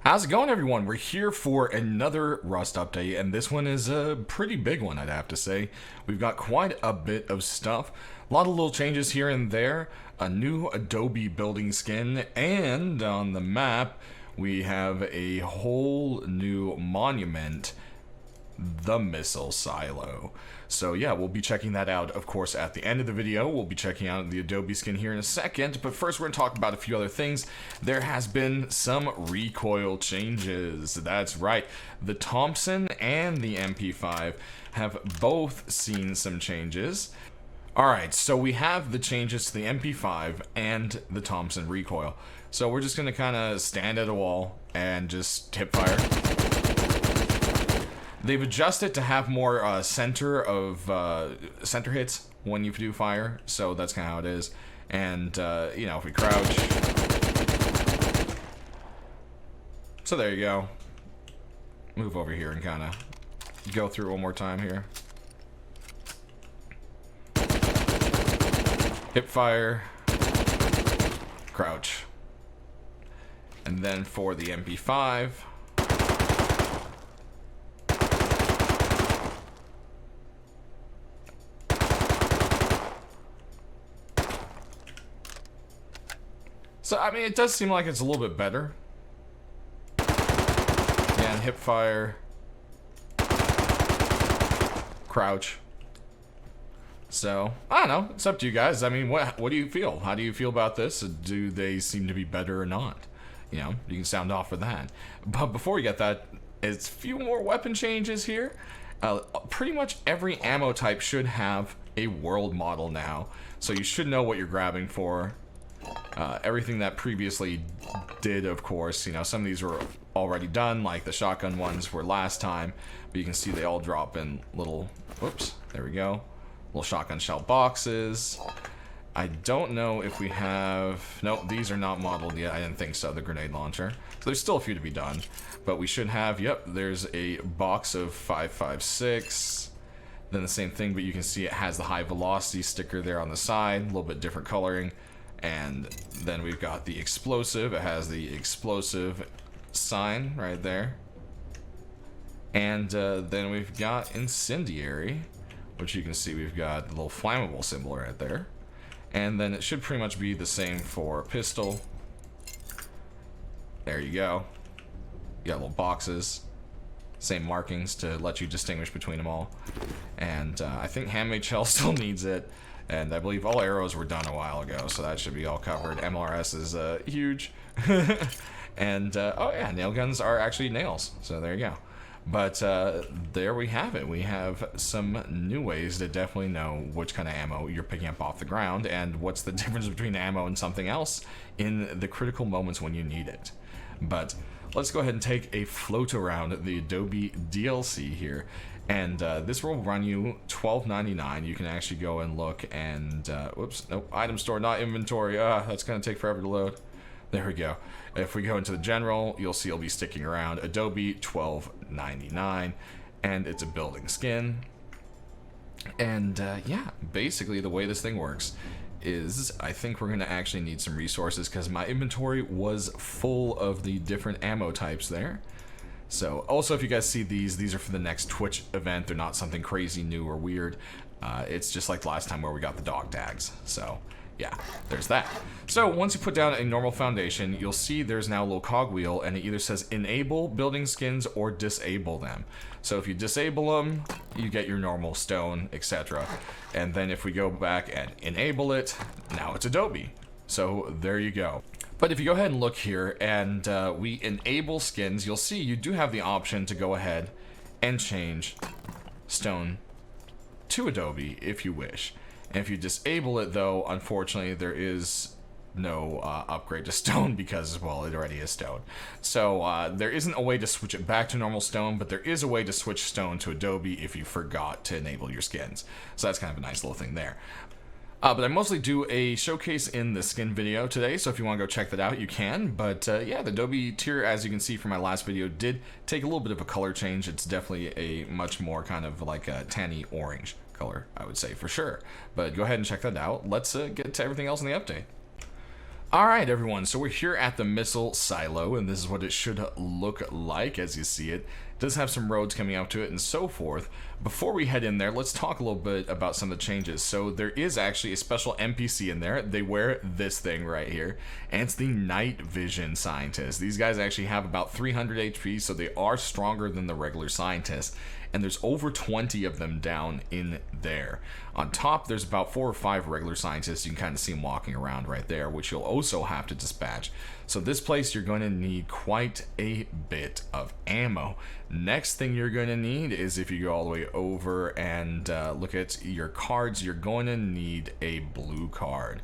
How's it going, everyone? We're here for another Rust update, and this one is a pretty big one, I'd have to say. We've got quite a bit of stuff, a lot of little changes here and there, a new Adobe Building Skin, and on the map, we have a whole new monument, the Missile Silo. So yeah, we'll be checking that out, of course, at the end of the video. We'll be checking out the Adobe skin here in a second, but first we're going to talk about a few other things. There has been some recoil changes. That's right. The Thompson and the MP5 have both seen some changes. Alright, so we have the changes to the MP5 and the Thompson recoil. So we're just going to kind of stand at a wall and just hip fire. They've adjusted to have more center hits when you do fire, so that's kind of how it is. And you know, if we crouch, so there you go. Move over here and kind of go through it one more time here. Hip fire, crouch, and then for the MP5. So, I mean, it does seem like it's a little bit better. Again, hip fire. Crouch. So, I don't know. It's up to you guys. I mean, what do you feel? How do you feel about this? Do they seem to be better or not? You know, you can sound off for that. But before we get that, it's a few more weapon changes here. Pretty much every ammo type should have a world model now. So you should know what you're grabbing for. Everything that previously did, of course, you know, some of these were already done, like the shotgun ones were last time, but you can see they all drop in little, whoops, there we go, little shotgun shell boxes. I don't know if we have, nope, these are not modeled yet. I didn't think so, the grenade launcher. So there's still a few to be done, but we should have, yep, there's a box of 5.56. Then the same thing, but you can see it has the high velocity sticker there on the side, a little bit different coloring. And then we've got the explosive. It has the explosive sign right there. And then we've got incendiary, which you can see we've got the little flammable symbol right there. And then it should pretty much be the same for pistol. There you go. You got little boxes. Same markings to let you distinguish between them all. And I think handmade shell still needs it. And I believe all arrows were done a while ago, so that should be all covered. MLRS is huge. And, oh yeah, nail guns are actually nails, so there you go. But there we have it. We have some new ways to definitely know which kind of ammo you're picking up off the ground and what's the difference between ammo and something else in the critical moments when you need it. But let's go ahead and take a float around the Adobe DLC here. And this will run you $12.99. You can actually go and look and, whoops, nope, item store, not inventory. That's going to take forever to load. There we go. If we go into the general, you'll see it'll be sticking around. Adobe, $12.99. And it's a building skin. And, yeah, basically the way this thing works is I think we're going to actually need some resources because my inventory was full of the different ammo types there. So, also, if you guys see these are for the next Twitch event. They're not something crazy new or weird. It's just like last time where we got the dog tags. So, yeah, there's that. So, once you put down a normal foundation, you'll see there's now a little cogwheel, and it either says enable building skins or disable them. So, if you disable them, you get your normal stone, etc. And then if we go back and enable it, now it's Adobe. So, there you go. But if you go ahead and look here and we enable skins, you'll see you do have the option to go ahead and change stone to Adobe if you wish. And if you disable it though, unfortunately there is no upgrade to stone because, well, it already is stone. So there isn't a way to switch it back to normal stone, but there is a way to switch stone to Adobe if you forgot to enable your skins. So that's kind of a nice little thing there. But I mostly do a showcase in the skin video today, so if you want to go check that out, you can. But yeah, the Adobe tier, as you can see from my last video, did take a little bit of a color change. It's definitely a much more kind of like a tanny orange color, I would say, for sure. But go ahead and check that out. Let's get to everything else in the update. Alright everyone, so we're here at the Missile silo, and this is what it should look like as you see it. It does have some roads coming out to it and so forth. Before we head in there, let's talk a little bit about some of the changes. So there is actually a special NPC in there. They wear this thing right here, and it's the night vision scientist. These guys actually have about 300 HP, so they are stronger than the regular scientists. And there's over 20 of them down in there. On top, there's about 4 or 5 regular scientists. You can kind of see them walking around right there, which you'll also have to dispatch. So this place, you're going to need quite a bit of ammo. Next thing you're going to need is, if you go all the way over and look at your cards, you're going to need a blue card.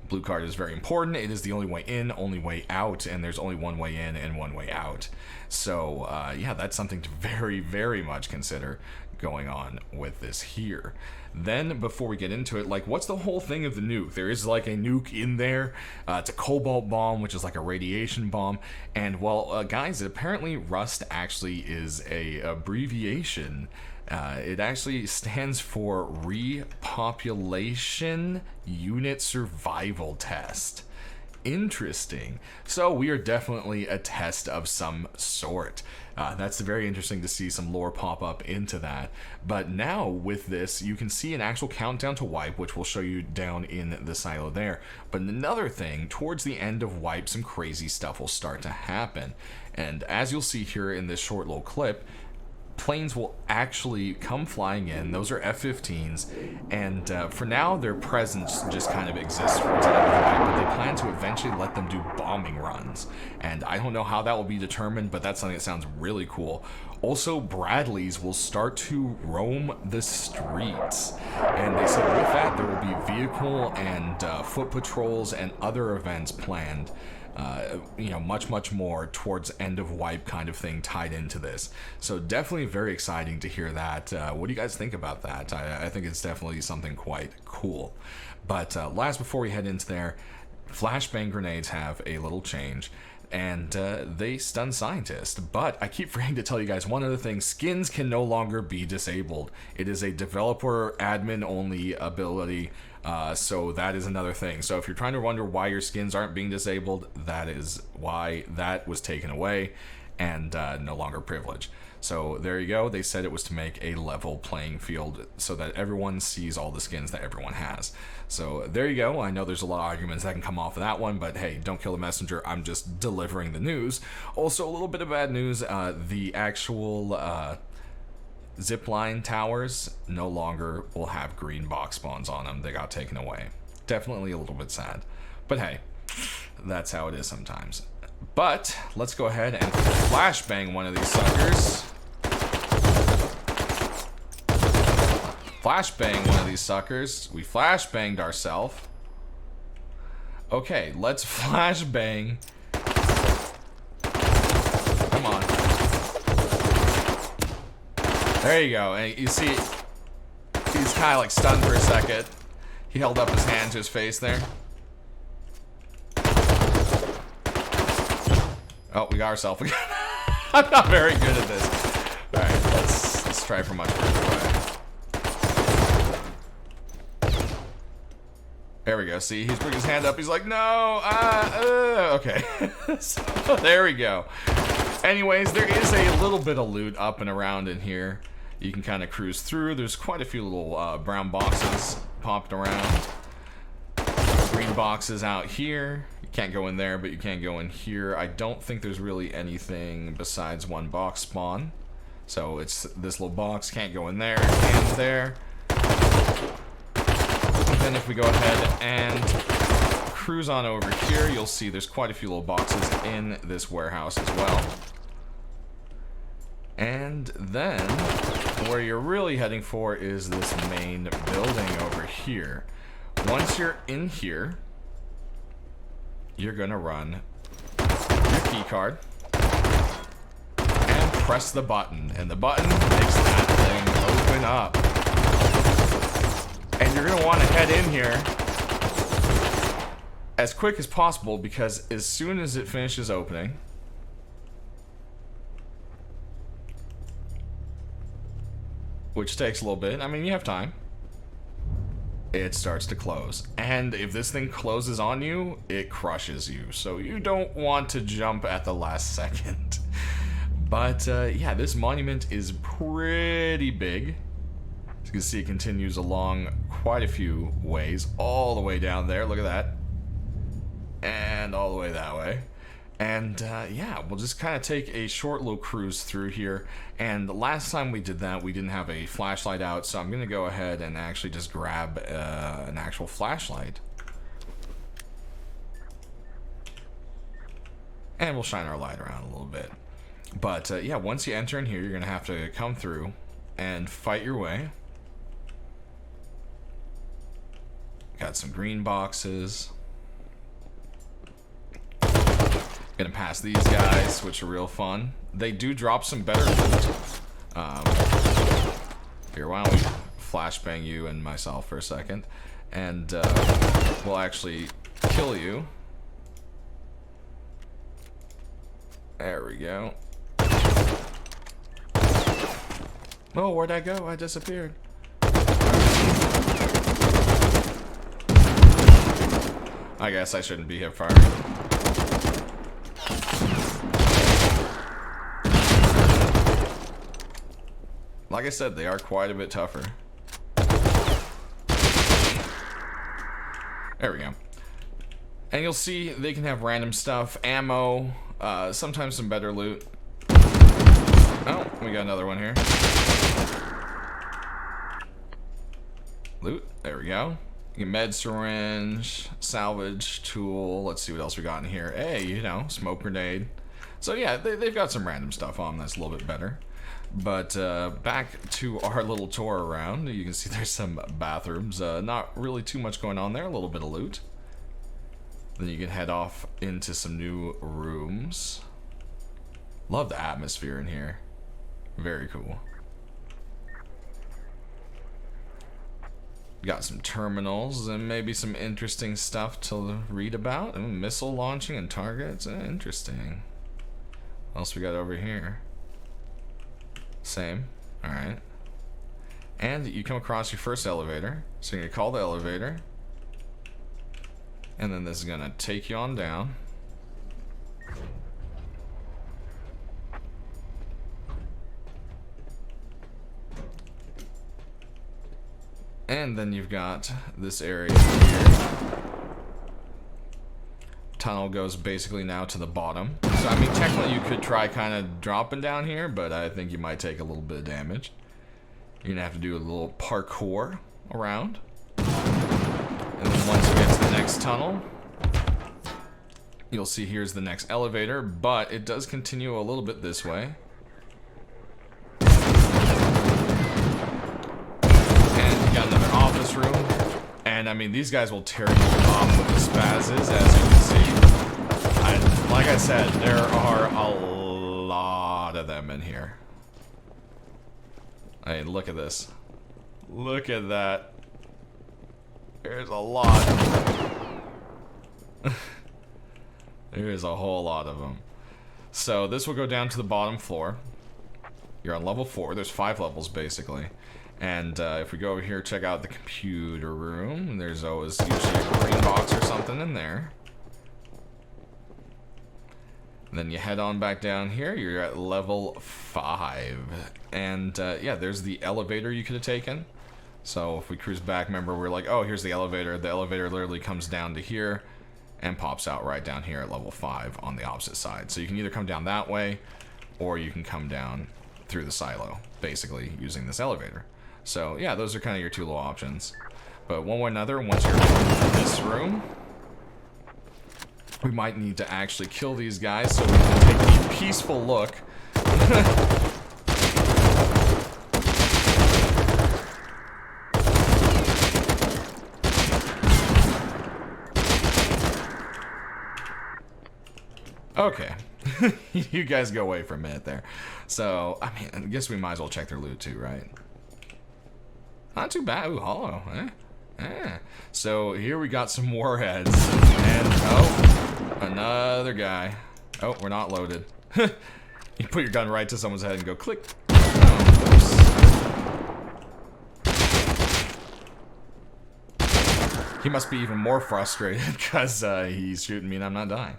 Blue card is very important. It is the only way in, only way out, and there's only one way in and one way out. So yeah, that's something to very, very much consider going on with this here. Then before we get into it, like, what's the whole thing of the nuke? There is like a nuke in there. It's a cobalt bomb, which is like a radiation bomb. And well, guys, apparently R.U.S.T actually is a abbreviation. It actually stands for Repopulation Unit Survival Test. Interesting. So we are definitely a test of some sort. That's very interesting to see some lore pop up into that. But now with this, you can see an actual countdown to wipe, which we'll show you down in the silo there. But another thing, towards the end of wipe, some crazy stuff will start to happen. And as you'll see here in this short little clip, planes will actually come flying in. Those are F-15s, and for now their presence just kind of exists towards the end of the wipe, but they plan to eventually let them do bombing runs, and I don't know how that will be determined, but that's something that sounds really cool. Also, Bradleys will start to roam the streets, and they said with that there will be vehicle and foot patrols and other events planned. You know, much more towards end of wipe kind of thing tied into this. So definitely very exciting to hear that. What do you guys think about that? I think it's definitely something quite cool. But last, before we head into there, flashbang grenades have a little change, and they stun scientists. But I keep forgetting to tell you guys one other thing: skins can no longer be disabled. It is a developer admin only ability. So that is another thing. So if you're trying to wonder why your skins aren't being disabled, that is why that was taken away and no longer privileged. So there you go. They said it was to make a level playing field so that everyone sees all the skins that everyone has. So there you go. I know there's a lot of arguments that can come off of that one, but hey, don't kill the messenger. I'm just delivering the news. Also, a little bit of bad news. The actual zipline towers no longer will have green box spawns on them. They got taken away. Definitely a little bit sad, but hey, that's how it is sometimes. But let's go ahead and flashbang one of these suckers. Flashbang one of these suckers. We flashbanged ourselves. Okay, let's flashbang. Come on. There you go. And you see, he's kind of like stunned for a second. He held up his hand to his face there. Oh, we got ourselves again. I'm not very good at this. All right, let's try for much further away. There we go. See, he's bringing his hand up. He's like, no, okay. So, there we go. Anyways, there is a little bit of loot up and around in here. You can kind of cruise through. There's quite a few little brown boxes popping around. Green boxes out here. You can't go in there, but you can go in here. I don't think there's really anything besides one box spawn. So it's this little box. Can't go in there. And there. And then if we go ahead and cruise on over here, you'll see there's quite a few little boxes in this warehouse as well. And then where you're really heading for is this main building over here. Once you're in here, you're gonna run your key card and press the button, and the button makes that thing open up. And you're gonna want to head in here as quick as possible, because as soon as it finishes opening, which takes a little bit, I mean, you have time. it starts to close. And if this thing closes on you, it crushes you. So you don't want to jump at the last second. But yeah, this monument is pretty big. As you can see, it continues along quite a few ways, all the way down there. Look at that. And all the way that way. And yeah, we'll just kind of take a short little cruise through here. And the last time we did that, we didn't have a flashlight out, so I'm going to go ahead and actually just grab an actual flashlight. And we'll shine our light around a little bit. But yeah, once you enter in here, you're going to have to come through and fight your way. Got some green boxes. Gonna pass these guys, which are real fun. They do drop some better loot. Here, why don't we flashbang you and myself for a second, and we'll actually kill you. There we go. Oh, where'd I go? I disappeared. I guess I shouldn't be hip firing. Like I said, they are quite a bit tougher. There we go. And you'll see they can have random stuff, ammo, sometimes some better loot. Oh, we got another one here. Loot, there we go. Med syringe, salvage tool. Let's see what else we got in here. Hey, you know, smoke grenade. So yeah, they've got some random stuff on them that's a little bit better. But back to our little tour around. You can see there's some bathrooms. Not really too much going on there. A little bit of loot. Then you can head off into some new rooms. Love the atmosphere in here. Very cool. Got some terminals and maybe some interesting stuff to read about. And missile launching and targets. Interesting. What else we got over here? Same. Alright. And you come across your first elevator. So you're going to call the elevator. And then this is going to take you on down. And then you've got this area here. Tunnel goes basically now to the bottom. So I mean, technically you could try kind of dropping down here, but I think you might take a little bit of damage. You're gonna have to do a little parkour around. And then once you get to the next tunnel, you'll see here's the next elevator, but it does continue a little bit this way. And you got another office room. And I mean, these guys will tear you off with the spazzes, as you can see. Like I said, there are a lot of them in here. I mean, look at this. Look at that. There's a lot. There is a whole lot of them. So this will go down to the bottom floor. You're on level 4. There's 5 levels, basically. And if we go over here, check out the computer room. There's always usually a green box or something in there. And then you head on back down here. You're at level 5. And yeah, there's the elevator you could have taken. So if we cruise back, remember we're like, oh, here's the elevator. The elevator literally comes down to here and pops out right down here at level 5 on the opposite side. So you can either come down that way, or you can come down through the silo, basically using this elevator. So yeah, those are kind of your 2 little options. But one way or another, once you're in this room, we might need to actually kill these guys so we can take a peaceful look. Okay. You guys go away for a minute there. So, I mean, I guess we might as well check their loot too, right? Not too bad. Ooh, hollow. So here we got some warheads. And, oh, another guy. Oh, we're not loaded. You put your gun right to someone's head and go click. Oh, He must be even more frustrated because he's shooting me and I'm not dying.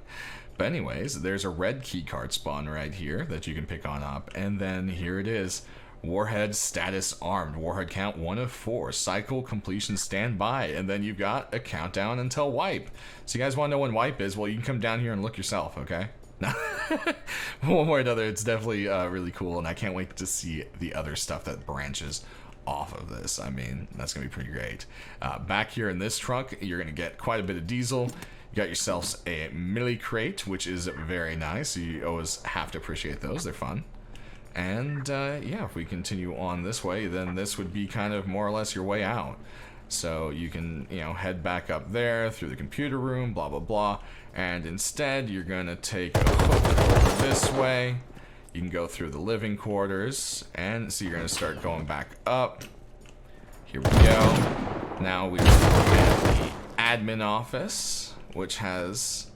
But anyways, there's a red keycard spawn right here that you can pick on up. And then here it is. Warhead status armed. Warhead count 1 of 4. Cycle completion standby. And then you've got a countdown until wipe. So you guys want to know when wipe is? Well, you can come down here and look yourself, okay? One way or another, it's definitely really cool. And I can't wait to see the other stuff that branches off of this. I mean, that's going to be pretty great. Back here in this truck, you're going to get quite a bit of diesel. You got yourselves a milli crate, which is very nice. You always have to appreciate those. They're fun. And yeah, if we continue on this way, then this would be kind of more or less your way out. So you can, you know, head back up there through the computer room, blah, blah, blah. And instead, you're going to take a hook over this way. You can go through the living quarters. And so you're going to start going back up. Here we go. Now we're at the admin office, which has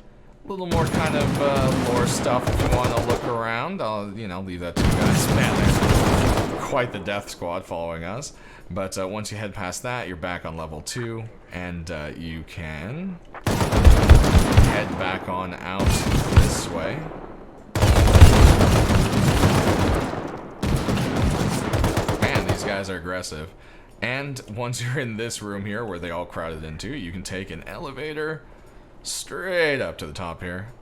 a little more kind of lore stuff if you want to look around. I'll, you know, leave that to you guys. Man, there's quite the death squad following us. But once you head past that, you're back on level 2, and you can head back on out this way. Man, these guys are aggressive. And once you're in this room here, where they all crowded into, you can take an elevator straight up to the top here.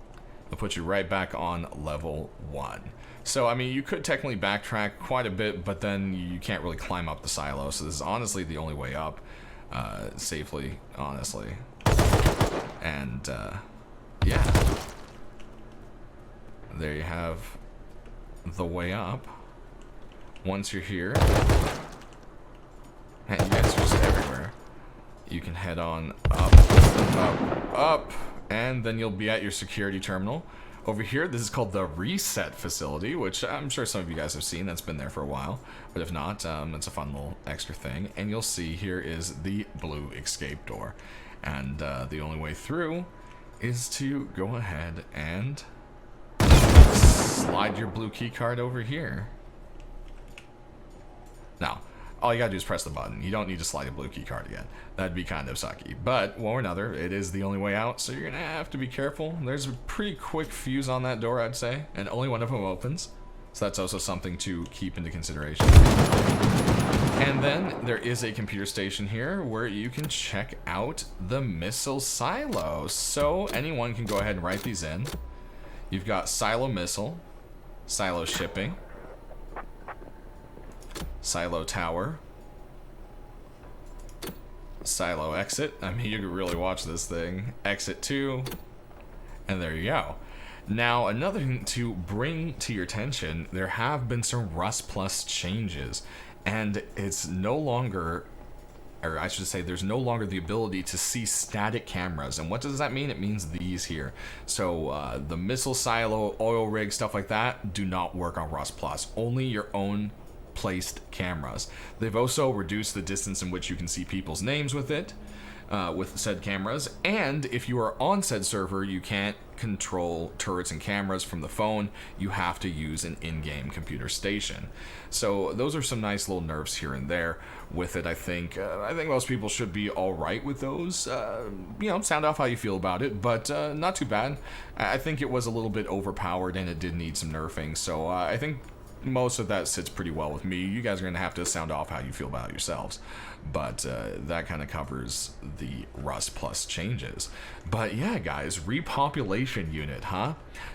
It'll put you right back on level 1. So, I mean, you could technically backtrack quite a bit, but then you can't really climb up the silo. So this is honestly the only way up, safely, honestly. And, yeah. There you have the way up. Once you're here, and you guys are just everywhere. You can head on up, up, up, and then you'll be at your security terminal. Over here, this is called the Reset Facility, which I'm sure some of you guys have seen. That's been there for a while. But if not, it's a fun little extra thing. And you'll see here is the blue escape door. And the only way through is to go ahead and slide your blue key card over here. Now, all you gotta do is press the button. You don't need to slide a blue key card again. That'd be kind of sucky. But one or another, it is the only way out, so you're gonna have to be careful. There's a pretty quick fuse on that door, I'd say, and only one of them opens. So that's also something to keep into consideration. And then there is a computer station here where you can check out the missile silo. So anyone can go ahead and write these in. You've got silo missile, silo shipping, silo tower, silo exit. I mean, you could really watch this thing. Exit 2, and there you go. Now, another thing to bring to your attention, there have been some R.U.S.T Plus changes, and it's no longer, or I should say, there's no longer the ability to see static cameras. And what does that mean? It means these here. So the missile silo, oil rig, stuff like that do not work on R.U.S.T Plus. Only your own placed cameras. They've also reduced the distance in which you can see people's names with it, with said cameras, and if you are on said server, you can't control turrets and cameras from the phone. You have to use an in-game computer station. So those are some nice little nerfs here and there with it. I think most people should be all right with those. You know, sound off how you feel about it, but not too bad. I think it was a little bit overpowered and it did need some nerfing. So I think most of that sits pretty well with me. You guys are going to have to sound off how you feel about it yourselves. But that kind of covers the R.U.S.T Plus changes. But yeah, guys, repopulation unit, huh?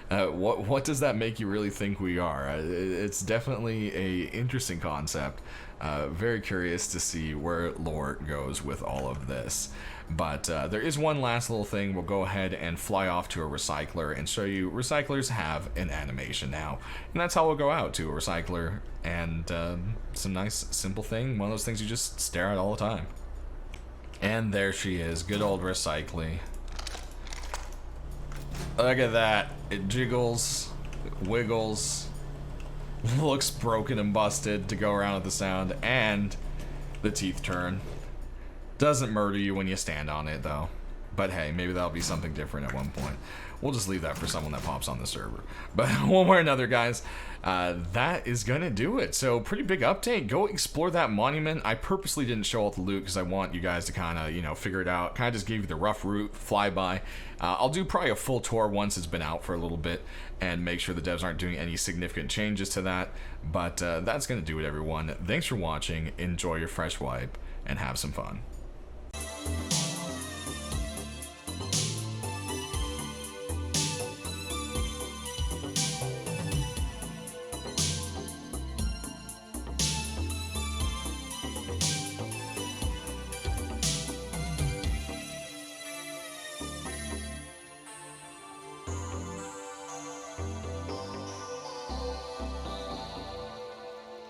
What does that make you really think we are? It's definitely a interesting concept. Very curious to see where lore goes with all of this. But there is one last little thing. We'll go ahead and fly off to a recycler and show you recyclers have an animation now. And that's how we'll go out, to a recycler. And some nice, simple thing. One of those things you just stare at all the time. And there she is. Good old recycling. Look at that. It jiggles, wiggles, looks broken and busted to go around with the sound. And the teeth turn. Doesn't murder you when you stand on it, though. But hey, maybe that'll be something different at one point. We'll just leave that for someone that pops on the server. But one way or another, guys, that is going to do it. So pretty big update. Go explore that monument. I purposely didn't show all the loot because I want you guys to kind of, you know, figure it out. Kind of just gave you the rough route, flyby. I'll do probably a full tour once it's been out for a little bit and make sure the devs aren't doing any significant changes to that. But that's going to do it, everyone. Thanks for watching. Enjoy your fresh wipe and have some fun.